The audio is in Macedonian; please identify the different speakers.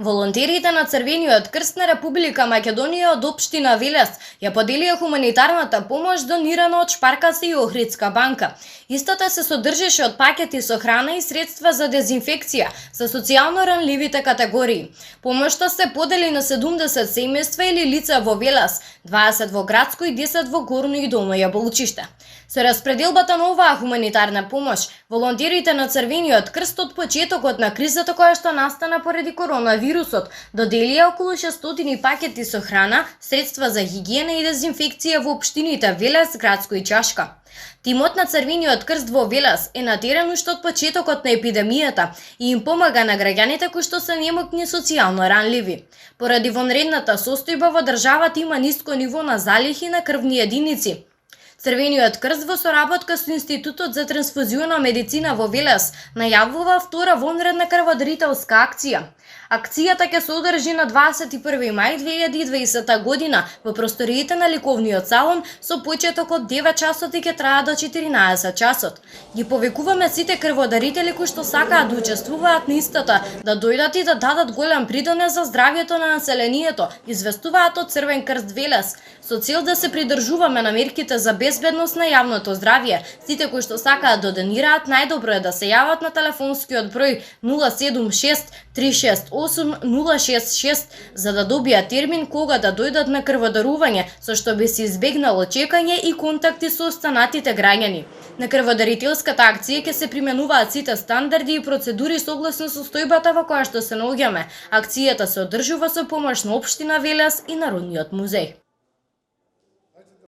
Speaker 1: Волонтерите на Црвениот крст на Република Македонија од општина Велес ја поделија хуманитарната помош донирана од Шпаркаста и Охридска банка. Истата се содржеше од пакети со храна и средства за дезинфекција за социјално ранливите категории. Помошта се подели на 70 семејства или лица во Велес, 20 во градско и 10 во Горно и Долно Јаболчиште. Со распределбата на оваа хуманитарна помош, волонтерите на Црвениот крст од почетокот на кризата која што настана поради коронавирусот, доделија околу 600 пакети со храна, средства за хигиена и дезинфекција во општините Велес, Градско и Чашка. Тимот на Црвениот крст во Велес е натеран уште од почетокот на епидемијата и им помага на граѓаните кои што се немотни социјално ранливи. Поради вонредната состојба во државата има ниско ниво на залихи на крвни единици. Црвениот крст во соработка со Институтот за трансфузиона медицина во Велес најавува втора вонредна крводарителска акција. Акцијата ќе се одржи на 21 мај 2020 година во просториите на ликовниот салон со почеток од 9 часот и ќе трае до 14 часот. Ги повикуваме сите крводарители кои што сакаат да учествуваат на истата да дојдат и да дадат голем придонес за здравјето на населението, известуваат од Црвен крст Велес, со цел да се придржуваме на мерките за безбедност на јавното здравје. Сите кои што сакаат да донираат, најдобро е да се јават на телефонскиот број 076 368 066 за да добијат термин кога да дојдат на крводарување, со што би се избегнало чекање и контакти со останатите граѓани. На крводарителската акција ќе се применуваат сите стандарди и процедури согласно состојбата во која што се наоѓаме. Акцијата се одржува со помош на општина Велес и Народниот музеј.